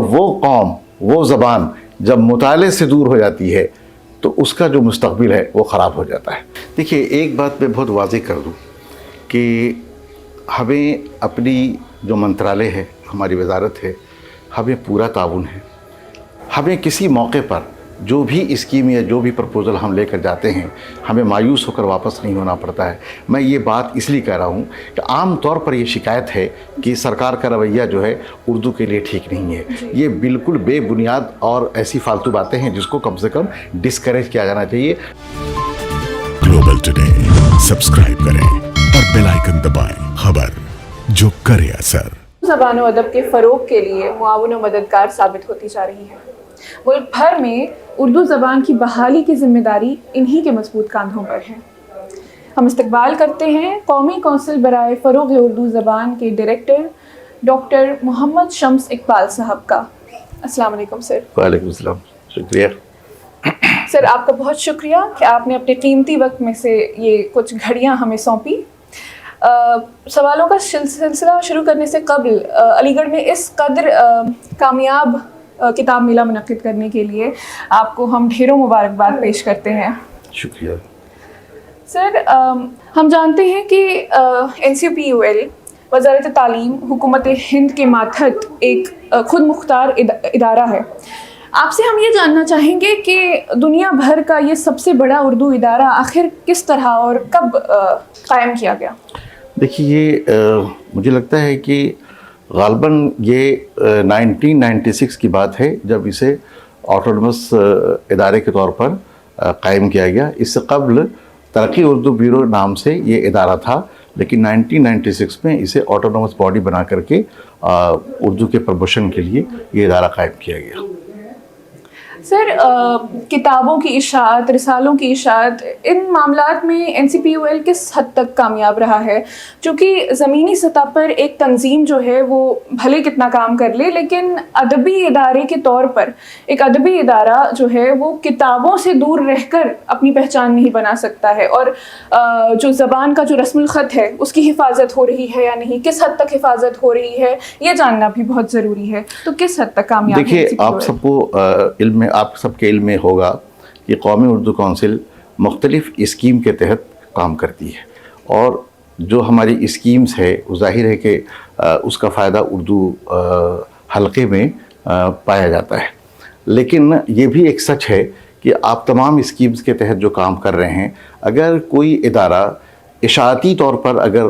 وہ قوم وہ زبان جب مطالعے سے دور ہو جاتی ہے تو اس کا جو مستقبل ہے وہ خراب ہو جاتا ہے۔ دیکھیے ایک بات میں بہت واضح کر دوں کہ ہمیں اپنی جو منترالے ہے، ہماری وزارت ہے، ہمیں پورا تعاون ہے۔ ہمیں کسی موقع پر جو بھی اسکیم یا جو بھی پرپوزل ہم لے کر جاتے ہیں ہمیں مایوس ہو کر واپس نہیں ہونا پڑتا ہے۔ میں یہ بات اس لیے کہہ رہا ہوں کہ عام طور پر یہ شکایت ہے کہ سرکار کا رویہ جو ہے اردو کے لیے ٹھیک نہیں ہے۔ یہ بالکل بے بنیاد اور ایسی فالتو باتیں ہیں جس کو کم سے کم ڈسکریج کیا جانا چاہیے۔ گلوبل ٹوڈے سبسکرائب کریں اور بیل آئیکن دبائیں، خبر جو کرے اثر۔ زبان و ادب کے فروغ کے لیے معاون و مددگار ثابت ہوتی جا رہی ہے۔ ملک بھر میں اردو زبان کی بحالی کی ذمہ داری انہی کے مضبوط کاندھوں پر ہے۔ ہم استقبال کرتے ہیں قومی کونسل برائے فروغ اردو زبان کے ڈائریکٹر ڈاکٹر محمد شمس اقبال صاحب کا۔ السلام علیکم سر۔ وعلیکم السلام، شکریہ۔ سر آپ کا بہت شکریہ کہ آپ نے اپنے قیمتی وقت میں سے یہ کچھ گھڑیاں ہمیں سونپی۔ سوالوں کا سلسلہ شروع کرنے سے قبل علی گڑھ میں اس قدر کامیاب کتاب میلہ منعقد کرنے کے لیے آپ کو ہم ڈھیروں مبارکباد پیش کرتے ہیں۔ شکریہ سر، ہم جانتے ہیں کہ NCPUL وزارت تعلیم حکومت ہند کے ماتحت ایک خود مختار ادارہ ہے۔ آپ سے ہم یہ جاننا چاہیں گے کہ دنیا بھر کا یہ سب سے بڑا اردو ادارہ آخر کس طرح اور کب قائم کیا گیا؟ دیکھیے یہ مجھے لگتا ہے کہ غالباً یہ 1996 کی بات ہے جب اسے آٹونومس ادارے کے طور پر قائم کیا گیا۔ اس سے قبل ترقی اردو بیورو نام سے یہ ادارہ تھا، لیکن 1996 میں اسے آٹونومس باڈی بنا کر کے اردو کے پروموشن کے لیے یہ ادارہ قائم کیا گیا۔ سر، کتابوں کی اشاعت، رسالوں کی اشاعت، ان معاملات میں NCPUL کس حد تک کامیاب رہا ہے؟ چونکہ زمینی سطح پر ایک تنظیم جو ہے وہ بھلے کتنا کام کر لے، لیکن ادبی ادارے کے طور پر ایک ادبی ادارہ جو ہے وہ کتابوں سے دور رہ کر اپنی پہچان نہیں بنا سکتا ہے، اور جو زبان کا جو رسم الخط ہے اس کی حفاظت ہو رہی ہے یا نہیں، کس حد تک حفاظت ہو رہی ہے، یہ جاننا بھی بہت ضروری ہے۔ تو کس حد تک کامیاب ہے؟ دیکھیے آپ سب کو علم میں، آپ سب کے علم میں ہوگا کہ قومی اردو کونسل مختلف اسکیم کے تحت کام کرتی ہے، اور جو ہماری اسکیمز ہے وہ ظاہر ہے کہ اس کا فائدہ اردو حلقے میں پایا جاتا ہے۔ لیکن یہ بھی ایک سچ ہے کہ آپ تمام اسکیمز کے تحت جو کام کر رہے ہیں، اگر کوئی ادارہ اشاعتی طور پر اگر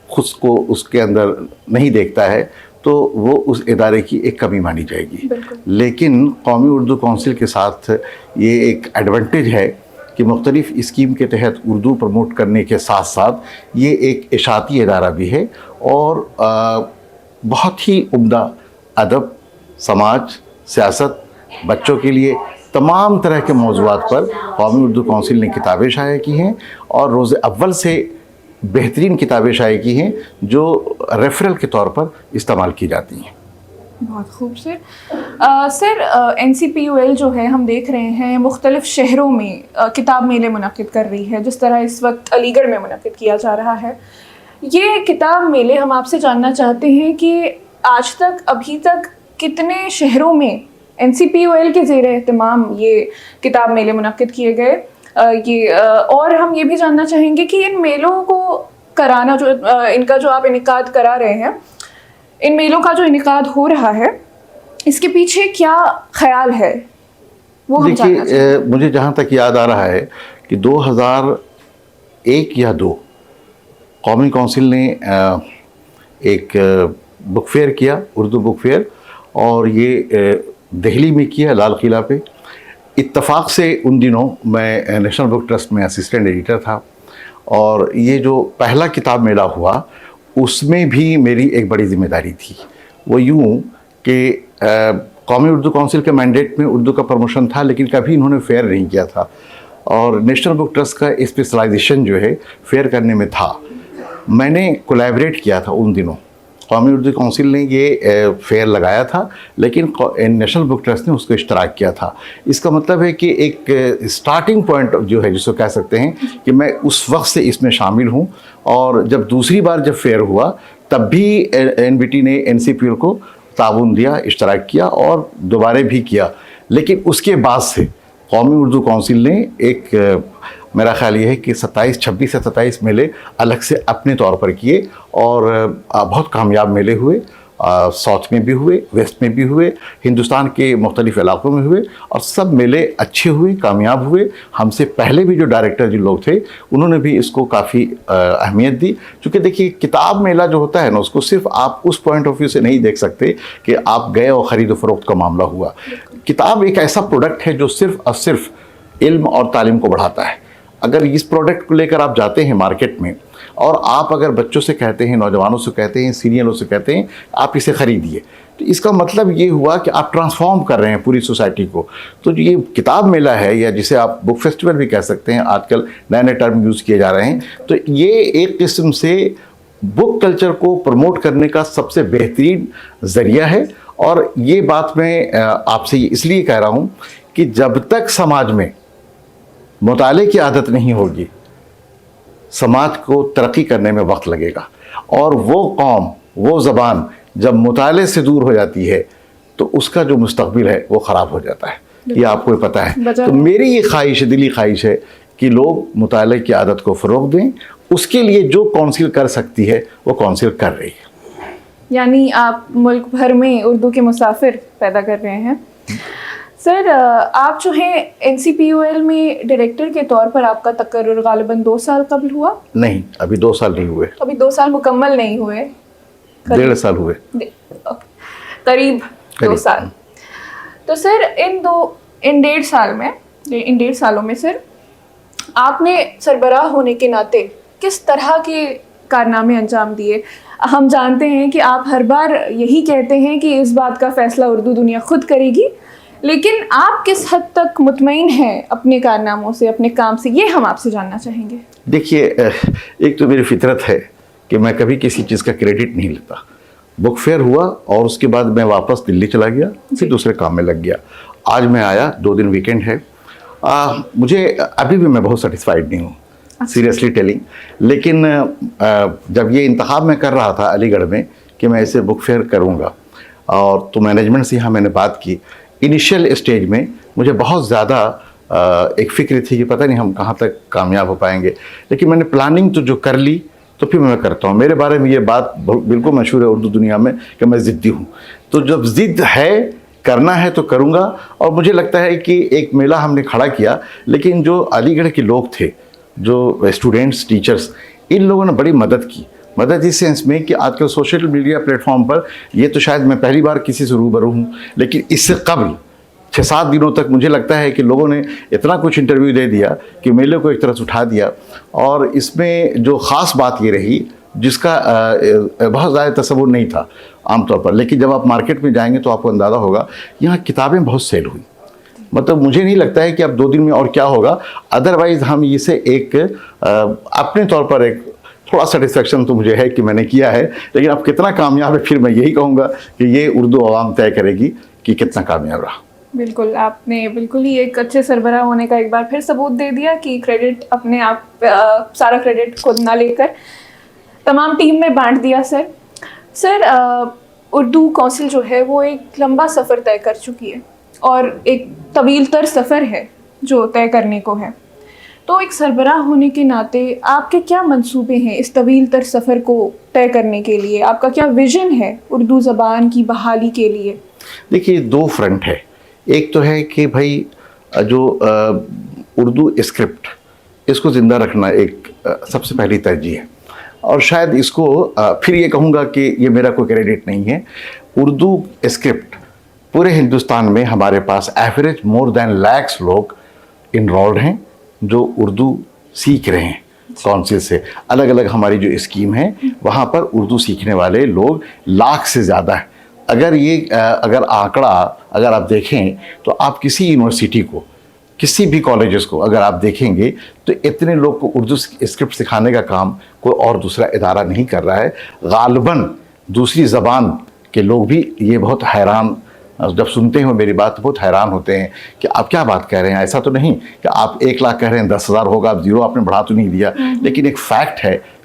خود کو اس کے اندر نہیں دیکھتا ہے تو وہ اس ادارے کی ایک کمی مانی جائے گی۔ لیکن قومی اردو کونسل کے ساتھ یہ ایک ایڈوانٹیج ہے کہ مختلف اسکیم کے تحت اردو پروموٹ کرنے کے ساتھ ساتھ یہ ایک اشاعتی ادارہ بھی ہے، اور بہت ہی عمدہ ادب، سماج، سیاست، بچوں کے لیے تمام طرح کے موضوعات پر قومی اردو کونسل نے کتابیں شائع کی ہیں، اور روز اول سے بہترین کتابیں شائع کی ہیں جو ریفرل کے طور پر استعمال کی جاتی ہیں۔ بہت خوب سر، NCPUL جو ہے ہم دیکھ رہے ہیں مختلف شہروں میں کتاب میلے منعقد کر رہی ہے، جس طرح اس وقت علی گڑھ میں منعقد کیا جا رہا ہے۔ یہ کتاب میلے ہم آپ سے جاننا چاہتے ہیں کہ آج تک ابھی تک کتنے شہروں میں NCPUL کے زیر اہتمام یہ کتاب میلے منعقد کیے گئے، اور ہم یہ بھی جاننا چاہیں گے کہ ان میلوں کو کرانا، جو ان کا جو آپ انعقاد کرا رہے ہیں، ان میلوں کا جو انعقاد ہو رہا ہے، اس کے پیچھے کیا خیال ہے وہ ہم جاننا چاہتے ہیں۔ مجھے جہاں تک یاد آ رہا ہے کہ 2001 یا 2 قومی کونسل نے ایک بک فیئر کیا، اردو بک فیئر، اور یہ دہلی میں کیا، لال قلعہ پہ۔ اتفاق سے ان دنوں میں نیشنل بک ٹرسٹ میں اسسٹنٹ ایڈیٹر تھا، اور یہ جو پہلا کتاب میلہ ہوا اس میں بھی میری ایک بڑی ذمہ داری تھی۔ وہ یوں کہ قومی اردو کونسل کے مینڈیٹ میں اردو کا پروموشن تھا، لیکن کبھی انہوں نے فیئر نہیں کیا تھا، اور نیشنل بک ٹرسٹ کا اسپیشلائزیشن جو ہے فیئر کرنے میں تھا۔ میں نے کولیبریٹ کیا تھا ان دنوں، قومی اردو کونسل نے یہ فیئر لگایا تھا، لیکن نیشنل بک ٹرسٹ نے اس کو اشتراک کیا تھا۔ اس کا مطلب ہے کہ ایک سٹارٹنگ پوائنٹ جو ہے جس کو کہہ سکتے ہیں کہ میں اس وقت سے اس میں شامل ہوں، اور جب دوسری بار جب فیئر ہوا تب بھی NBT نے NCPUL کو تعاون دیا, اشتراک کیا اور دوبارہ بھی کیا. لیکن اس کے بعد سے قومی اردو کونسل نے ایک میرا خیال یہ ہے کہ 26 یا 27 میلے الگ سے اپنے طور پر کیے اور بہت کامیاب میلے ہوئے. ساؤتھ میں بھی ہوئے, ویسٹ میں بھی ہوئے, ہندوستان کے مختلف علاقوں میں ہوئے اور سب میلے اچھے ہوئے, کامیاب ہوئے. ہم سے پہلے بھی جو ڈائریکٹر جو لوگ تھے انہوں نے بھی اس کو کافی اہمیت دی. چونکہ دیکھیے کتاب میلہ جو ہوتا ہے نا, اس کو صرف آپ اس پوائنٹ آف ویو سے نہیں دیکھ سکتے کہ آپ گئے اور خرید و فروخت کا معاملہ ہوا. کتاب ایک ایسا پروڈکٹ ہے جو صرف اور صرف علم اور تعلیم کو بڑھاتا ہے. اگر اس پروڈکٹ کو لے کر آپ جاتے ہیں مارکیٹ میں اور آپ اگر بچوں سے کہتے ہیں, نوجوانوں سے کہتے ہیں, سینئروں سے کہتے ہیں آپ اسے خریدیے, تو اس کا مطلب یہ ہوا کہ آپ ٹرانسفارم کر رہے ہیں پوری سوسائٹی کو. تو یہ کتاب میلہ ہے یا جسے آپ بک فیسٹیول بھی کہہ سکتے ہیں, آج کل نئے نئے ٹرم یوز کیے جا رہے ہیں, تو یہ ایک قسم سے بک کلچر کو پروموٹ کرنے کا سب سے بہترین ذریعہ ہے. اور یہ بات میں آپ سے اس لیے کہہ رہا ہوں کہ جب تک سماج میں مطالعے کی عادت نہیں ہوگی, سماج کو ترقی کرنے میں وقت لگے گا. اور وہ قوم, وہ زبان جب مطالعے سے دور ہو جاتی ہے تو اس کا جو مستقبل ہے وہ خراب ہو جاتا ہے. یہ آپ کو پتہ ہے. تو میری یہ خواہش ہے, دلی خواہش ہے کہ لوگ مطالعے کی عادت کو فروغ دیں. اس کے لیے جو کونسل کر سکتی ہے وہ کونسل کر رہی ہے. یعنی آپ ملک بھر میں اردو کے مسافر پیدا کر رہے ہیں. سر آپ جو ہیں NCPUL میں ڈائریکٹر کے طور پر آپ کا تقرر غالباً 2 سال قبل ہوا؟ نہیں, ابھی 2 سال نہیں ہوئے. ابھی 2 سال مکمل نہیں ہوئے, 1.5 سال ہوئے, قریب 2 سال. تو سر ان 1.5 سالوں میں سر آپ نے سربراہ ہونے کے ناطے کس طرح کے کارنامے انجام دیے؟ ہم جانتے ہیں کہ آپ ہر بار یہی کہتے ہیں کہ اس بات کا فیصلہ اردو دنیا خود کرے گی, لیکن آپ کس حد تک مطمئن ہیں اپنے کارناموں سے, اپنے کام سے, یہ ہم آپ سے جاننا چاہیں گے. دیکھیے, ایک تو میری فطرت ہے کہ میں کبھی کسی چیز کا کریڈٹ نہیں لیتا. بک فیئر ہوا اور اس کے بعد میں واپس دلی چلا گیا, پھر دوسرے کام میں لگ گیا. آج میں آیا, 2 دن ویکینڈ ہے. مجھے ابھی بھی میں بہت سیٹسفائیڈ نہیں ہوں, سیریسلی ٹیلنگ. لیکن جب یہ انتخاب میں کر رہا تھا علی گڑھ میں کہ میں اسے بک فیئر کروں گا, اور تو مینجمنٹ سے یہاں میں نے بات کی. انیشیل اسٹیج میں مجھے بہت زیادہ ایک فکر تھی کہ پتہ نہیں ہم کہاں تک کامیاب ہو پائیں گے, لیکن میں نے پلاننگ تو جو کر لی تو پھر میں کرتا ہوں. میرے بارے میں یہ بات بالکل مشہور ہے اردو دنیا میں کہ میں ضدی ہوں. تو جب ضد ہے, کرنا ہے تو کروں گا. اور مجھے لگتا ہے کہ ایک میلہ ہم نے کھڑا کیا, لیکن جو علی گڑھ کے لوگ تھے, جو اسٹوڈنٹس, ٹیچرس, ان لوگوں نے بڑی مدد کی. مدد اس سینس میں کہ آج کل سوشل میڈیا پلیٹ فارم پر, یہ تو شاید میں پہلی بار کسی سے روبرو ہوں, لیکن اس سے قبل 6-7 دنوں تک مجھے لگتا ہے کہ لوگوں نے اتنا کچھ انٹرویو دے دیا کہ میلے کو ایک طرف اٹھا دیا. اور اس میں جو خاص بات یہ رہی جس کا بہت زیادہ تصور نہیں تھا عام طور پر, لیکن جب آپ مارکیٹ میں جائیں گے تو آپ کو اندازہ ہوگا, یہاں کتابیں بہت سیل ہوئی. مطلب مجھے نہیں لگتا ہے کہ اب 2 دن میں اور کیا ہوگا. ادروائز ہم اسے ایک اپنے طور پر ایک تھوڑا سیٹسفیکشن تو مجھے ہے کہ میں نے کیا ہے, لیکن اب کتنا کامیاب ہے پھر میں یہی کہوں گا کہ یہ اردو عوام طے کرے گی کہ کتنا کامیاب رہا. بالکل, آپ نے بالکل ہی ایک اچھے سربراہ ہونے کا ایک بار پھر ثبوت دے دیا کہ کریڈٹ اپنے آپ, سارا کریڈٹ خود نہ لے کر تمام ٹیم میں بانٹ دیا. سر اردو کونسل جو ہے وہ ایک لمبا سفر طے کر چکی ہے اور ایک طویل تر سفر ہے جو طے کرنے کو ہے. تو ایک سربراہ ہونے کے ناطے آپ کے کیا منصوبے ہیں اس طویل تر سفر کو طے کرنے کے لیے؟ آپ کا کیا ویژن ہے اردو زبان کی بحالی کے لیے؟ دیکھیے, 2 فرنٹ ہے. ایک تو ہے کہ بھائی جو اردو اسکرپٹ, اس کو زندہ رکھنا ایک سب سے پہلی ترجیح ہے. اور شاید اس کو پھر یہ کہوں گا کہ یہ میرا کوئی کریڈٹ نہیں ہے. اردو اسکرپٹ پورے ہندوستان میں ہمارے پاس ایوریج مور دین lakhs لوگ انرولڈ ہیں جو اردو سیکھ رہے ہیں. کونسل سے الگ الگ ہماری جو اسکیم ہے وہاں پر اردو سیکھنے والے لوگ 1,00,000 سے زیادہ ہیں. اگر آنکڑا اگر آپ دیکھیں تو آپ کسی یونیورسٹی کو, کسی بھی کالجز کو اگر آپ دیکھیں گے تو اتنے لوگ کو اردو اسکرپٹ سکھانے کا کام کوئی اور دوسرا ادارہ نہیں کر رہا ہے. غالباً دوسری زبان کے لوگ بھی یہ بہت حیران جب سنتے ہیں میری بات بہت حیران ہوتے ہیں کہ آپ کیا بات کہہ رہے ہیں. ایسا تو نہیں کہ آپ 1 لاکھ کہہ رہے ہیں 10,000 ہوگا, آپ 0 آپ نے بڑھا تو نہیں دیا. لیکن ایک فیکٹ ہے